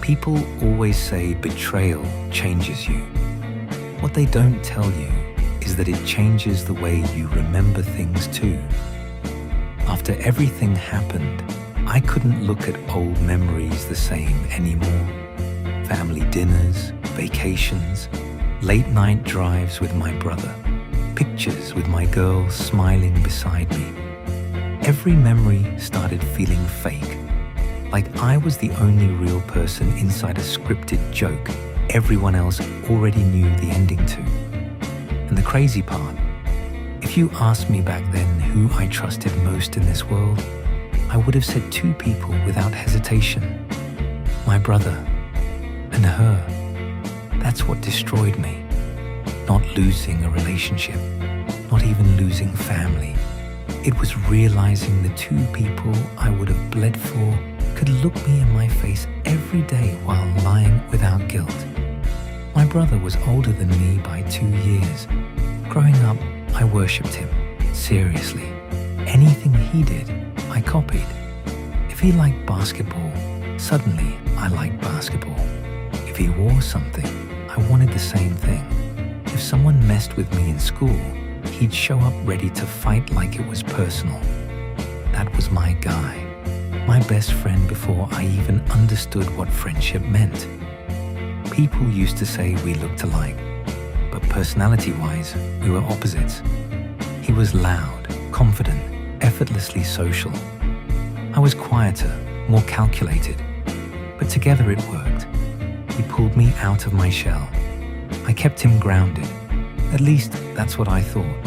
People always say betrayal changes you. What they don't tell you is that it changes the way you remember things too. After everything happened, I couldn't look at old memories the same anymore. Family dinners, vacations, late night drives with my brother, pictures with my girl smiling beside me. Every memory started feeling fake, like I was the only real person inside a scripted joke everyone else already knew the ending to. And the crazy part, if you asked me back then who I trusted most in this world, I would have said two people without hesitation. My brother and her. That's what destroyed me. Not losing a relationship, not even losing family. It was realizing the two people I would have bled for could look me in my face every day while lying without guilt. My brother was older than me by 2 years. Growing up, I worshipped him, seriously. Anything he did, I copied. If he liked basketball, suddenly I liked basketball. If he wore something, I wanted the same thing. If someone messed with me in school, he'd show up ready to fight like it was personal. That was my guy, my best friend before I even understood what friendship meant. People used to say we looked alike, but personality-wise, we were opposites. He was loud, confident, effortlessly social. I was quieter, more calculated, but together it worked. He pulled me out of my shell. I kept him grounded. At least that's what I thought.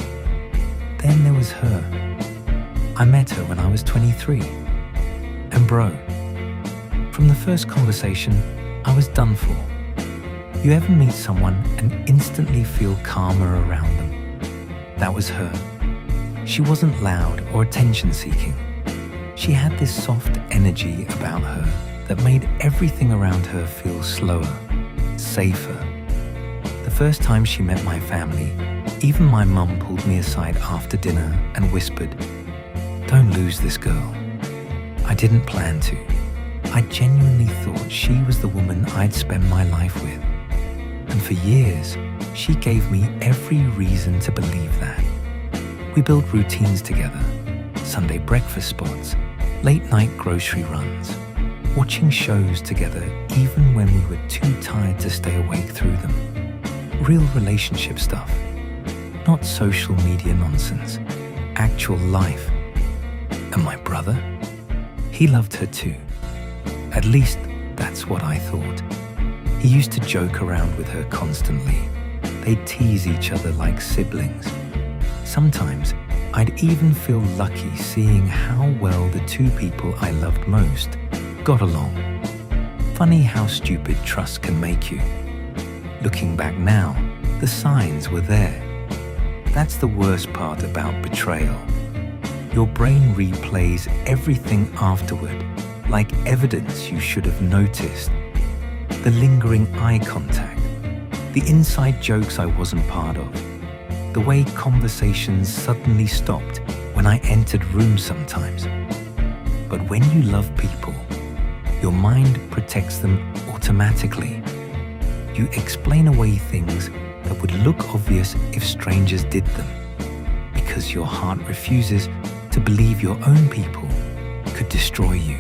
Then there was her. I met her when I was 23. And bro, from the first conversation, I was done for. You ever meet someone and instantly feel calmer around them? That was her. She wasn't loud or attention-seeking. She had this soft energy about her that made everything around her feel slower, safer. The first time she met my family, even my mum pulled me aside after dinner and whispered, "Don't lose this girl." I didn't plan to. I genuinely thought she was the woman I'd spend my life with. And for years, she gave me every reason to believe that. We built routines together, Sunday breakfast spots, late-night grocery runs, watching shows together even when we were too tired to stay awake through them. Real relationship stuff, not social media nonsense, actual life. And my brother? He loved her too. At least that's what I thought. He used to joke around with her constantly. They'd tease each other like siblings. Sometimes I'd even feel lucky seeing how well the two people I loved most got along. Funny how stupid trust can make you. Looking back now, the signs were there. That's the worst part about betrayal. Your brain replays everything afterward, like evidence you should have noticed. The lingering eye contact, the inside jokes I wasn't part of, the way conversations suddenly stopped when I entered rooms sometimes. But when you love people, your mind protects them automatically. You explain away things that would look obvious if strangers did them, because your heart refuses to believe your own people could destroy you.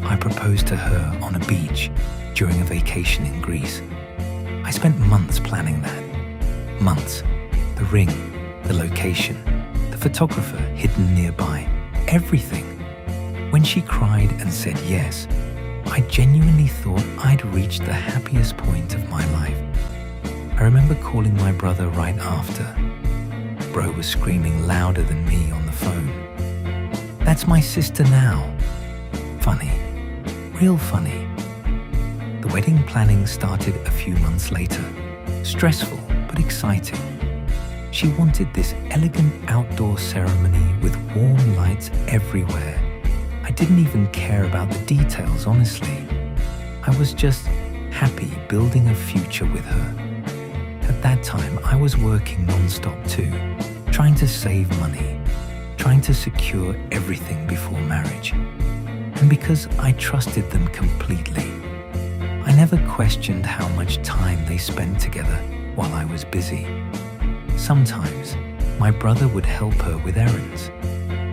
I proposed to her on a beach during a vacation in Greece. I spent months planning that. Months. The ring, the location, the photographer hidden nearby, everything. When she cried and said yes, I genuinely thought I'd reached the happiest point of my life. I remember calling my brother right after. Bro was screaming louder than me on the phone. "That's my sister now." Funny. Real funny. The wedding planning started a few months later. Stressful, but exciting. She wanted this elegant outdoor ceremony with warm lights everywhere. I didn't even care about the details, honestly. I was just happy building a future with her. At that time, I was working non-stop too, trying to save money, trying to secure everything before marriage. And because I trusted them completely, never questioned how much time they spent together while I was busy. Sometimes my brother would help her with errands.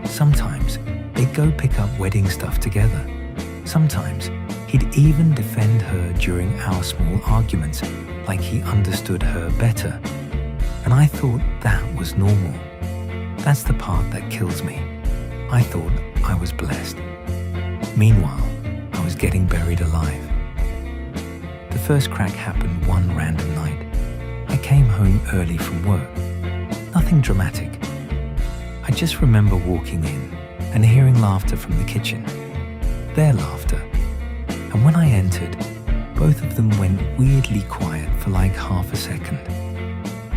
Sometimes they'd go pick up wedding stuff together. Sometimes he'd even defend her during our small arguments, like he understood her better. And I thought that was normal. That's the part that kills me. I thought I was blessed. Meanwhile, I was getting buried alive. The first crack happened one random night. I came home early from work. Nothing dramatic. I just remember walking in and hearing laughter from the kitchen. Their laughter. And when I entered, both of them went weirdly quiet for like half a second.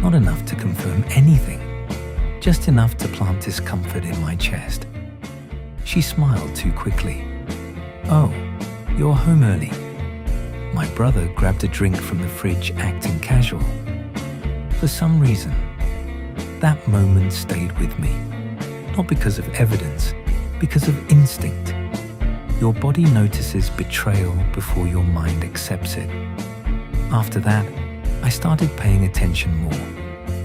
Not enough to confirm anything, just enough to plant discomfort in my chest. She smiled too quickly. "Oh, you're home early." My brother grabbed a drink from the fridge, acting casual. For some reason, that moment stayed with me. Not because of evidence, because of instinct. Your body notices betrayal before your mind accepts it. After that, I started paying attention more.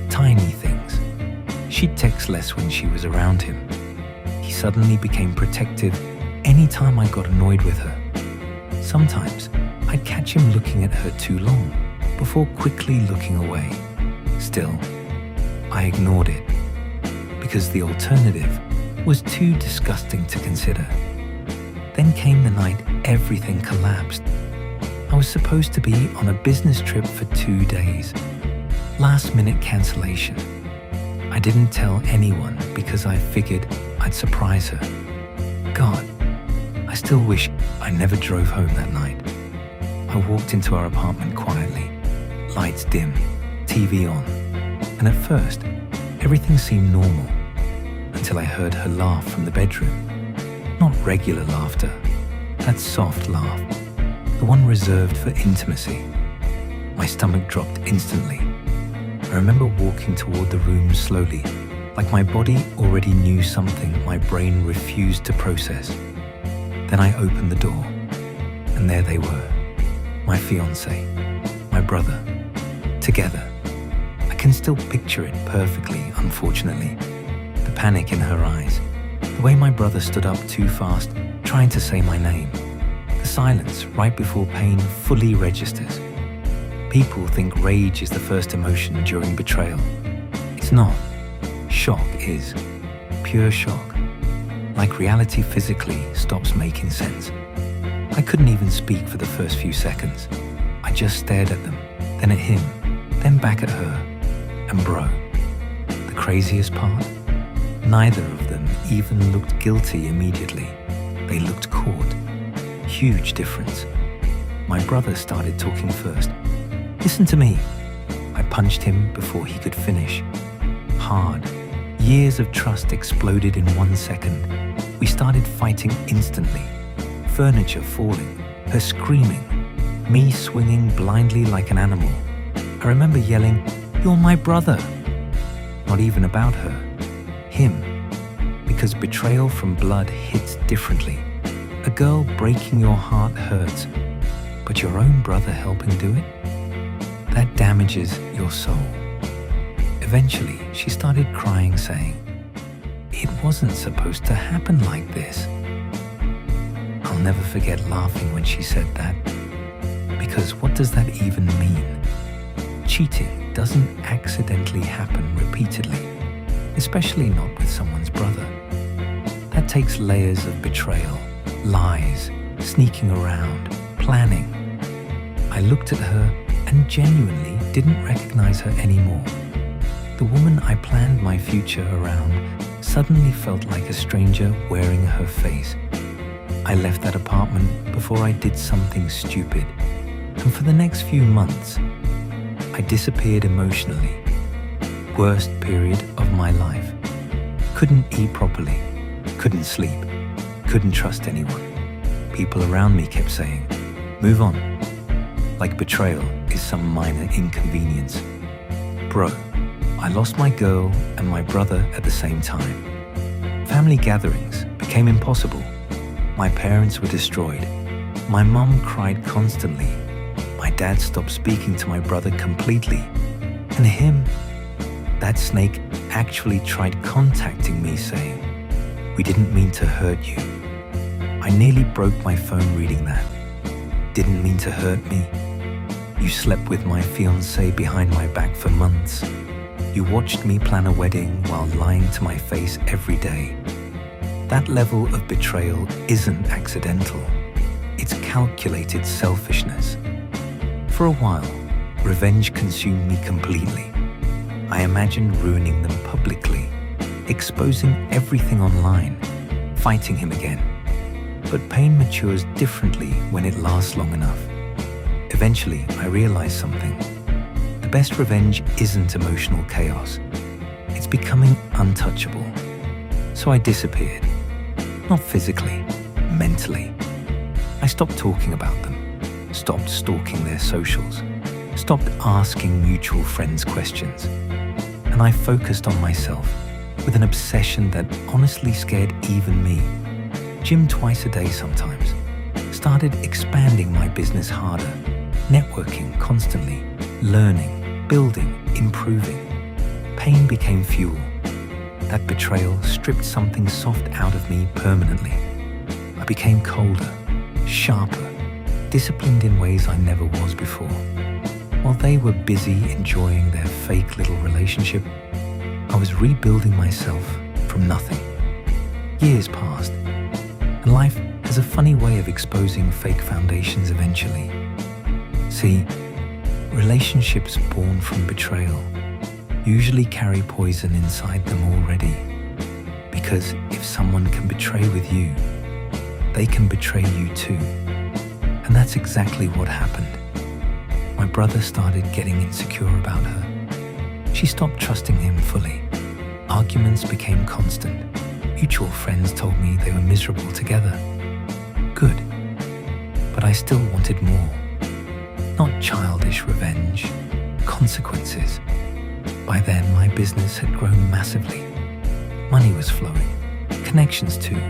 Tiny things. She'd text less when she was around him. He suddenly became protective anytime I got annoyed with her. Sometimes I'd catch him looking at her too long before quickly looking away. Still, I ignored it because the alternative was too disgusting to consider. Then came the night everything collapsed. I was supposed to be on a business trip for 2 days. Last-minute cancellation. I didn't tell anyone because I figured I'd surprise her. God, I still wish I never drove home that night. I walked into our apartment quietly, lights dim, TV on, and at first, everything seemed normal until I heard her laugh from the bedroom. Not regular laughter, that soft laugh, the one reserved for intimacy. My stomach dropped instantly. I remember walking toward the room slowly, like my body already knew something my brain refused to process. Then I opened the door, and there they were, my fiancé, my brother, together. I can still picture it perfectly, unfortunately. The panic in her eyes, the way my brother stood up too fast, trying to say my name. The silence right before pain fully registers. People think rage is the first emotion during betrayal. It's not. Shock is. Pure shock. Like reality physically stops making sense. I couldn't even speak for the first few seconds. I just stared at them, then at him, then back at her. And bro, the craziest part? Neither of them even looked guilty immediately. They looked caught. Huge difference. My brother started talking first. "Listen to me." I punched him before he could finish. Hard. Years of trust exploded in 1 second. We started fighting instantly. Furniture falling, her screaming, me swinging blindly like an animal. I remember yelling, "You're my brother." Not even about her. Him. Because betrayal from blood hits differently. A girl breaking your heart hurts, but your own brother helping do it? That damages your soul. Eventually, she started crying, saying, "It wasn't supposed to happen like this." I'll never forget laughing when she said that. Because what does that even mean? Cheating doesn't accidentally happen repeatedly, especially not with someone's brother. That takes layers of betrayal, lies, sneaking around, planning. I looked at her and genuinely didn't recognize her anymore. The woman I planned my future around suddenly felt like a stranger wearing her face. I left that apartment before I did something stupid, and for the next few months, I disappeared emotionally. Worst period of my life. Couldn't eat properly, couldn't sleep, couldn't trust anyone. People around me kept saying, "Move on," like betrayal is some minor inconvenience. Bro, I lost my girl and my brother at the same time. Family gatherings became impossible. My parents were destroyed. My mum cried constantly. My dad stopped speaking to my brother completely. And him, that snake actually tried contacting me saying, "We didn't mean to hurt you." I nearly broke my phone reading that. "Didn't mean to hurt me. You slept with my fiancée behind my back for months. You watched me plan a wedding while lying to my face every day." That level of betrayal isn't accidental. It's calculated selfishness. For a while, revenge consumed me completely. I imagined ruining them publicly, exposing everything online, fighting him again. But pain matures differently when it lasts long enough. Eventually, I realized something. The best revenge isn't emotional chaos. It's becoming untouchable. So I disappeared. Not physically, mentally. I stopped talking about them, stopped stalking their socials, stopped asking mutual friends questions. And I focused on myself with an obsession that honestly scared even me. Gym twice a day sometimes. Started expanding my business harder, networking constantly, learning, building, improving. Pain became fuel. That betrayal stripped something soft out of me permanently. I became colder, sharper, disciplined in ways I never was before. While they were busy enjoying their fake little relationship, I was rebuilding myself from nothing. Years passed, and life has a funny way of exposing fake foundations eventually. See, relationships born from betrayal usually carry poison inside them already. Because if someone can betray with you, they can betray you too. And that's exactly what happened. My brother started getting insecure about her. She stopped trusting him fully. Arguments became constant. Mutual friends told me they were miserable together. Good. But I still wanted more. Not childish revenge, consequences. By then, my business had grown massively. Money was flowing, connections too.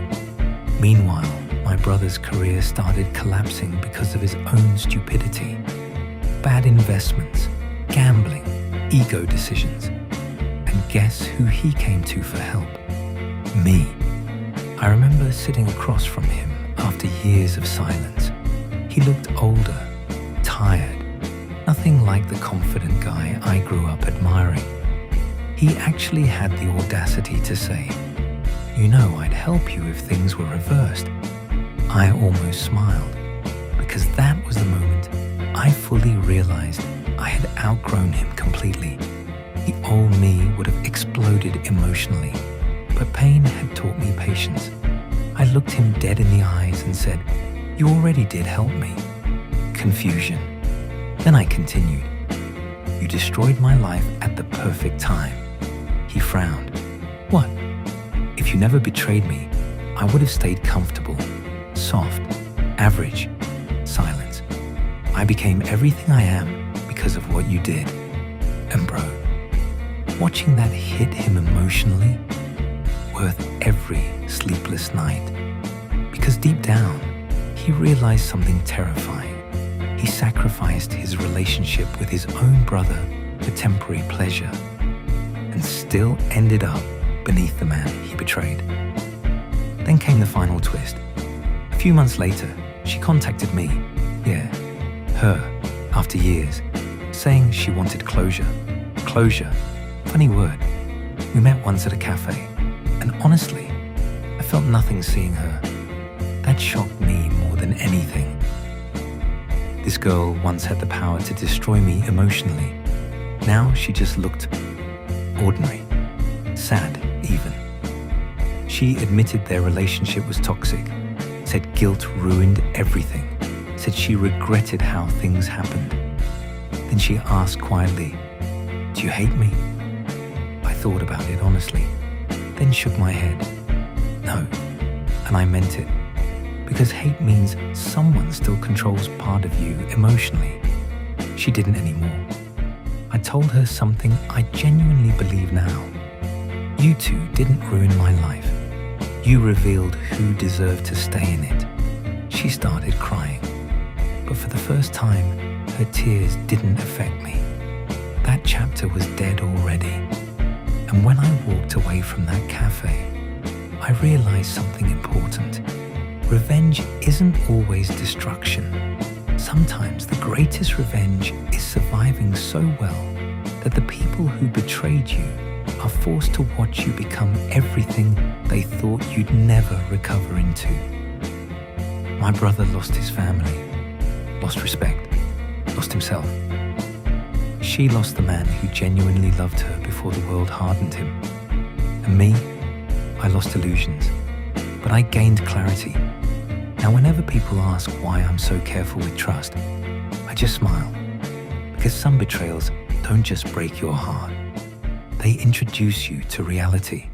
Meanwhile, my brother's career started collapsing because of his own stupidity. Bad investments, gambling, ego decisions. And guess who he came to for help? Me. I remember sitting across from him after years of silence. He looked older, tired, nothing like the confident guy I grew up admiring. He actually had the audacity to say, "You know, I'd help you if things were reversed." I almost smiled, because that was the moment I fully realized I had outgrown him completely. The old me would have exploded emotionally, but pain had taught me patience. I looked him dead in the eyes and said, "You already did help me." Confusion. Then I continued, "You destroyed my life at the perfect time." He frowned. "What? If you never betrayed me, I would have stayed comfortable, soft, average, silence. I became everything I am because of what you did." And bro, watching that hit him emotionally, worth every sleepless night. Because deep down, he realized something terrifying. He sacrificed his relationship with his own brother for temporary pleasure, and still ended up beneath the man he betrayed. Then came the final twist. A few months later, she contacted me, her, after years, saying she wanted closure. Closure, funny word. We met once at a cafe, and honestly, I felt nothing seeing her. That shocked me more than anything. This girl once had the power to destroy me emotionally. Now she just looked ordinary, sad even. She admitted their relationship was toxic, said guilt ruined everything, said she regretted how things happened. Then she asked quietly, "Do you hate me?" I thought about it honestly, then shook my head. No, and I meant it. Because hate means someone still controls part of you emotionally. She didn't anymore. I told her something I genuinely believe now. You two didn't ruin my life. You revealed who deserved to stay in it. She started crying. But for the first time, her tears didn't affect me. That chapter was dead already. And when I walked away from that cafe, I realized something important. Revenge isn't always destruction. Sometimes the greatest revenge is surviving so well that the people who betrayed you are forced to watch you become everything they thought you'd never recover into. My brother lost his family, lost respect, lost himself. She lost the man who genuinely loved her before the world hardened him. And me, I lost illusions, but I gained clarity. Now whenever people ask why I'm so careful with trust, I just smile. Because some betrayals don't just break your heart, they introduce you to reality.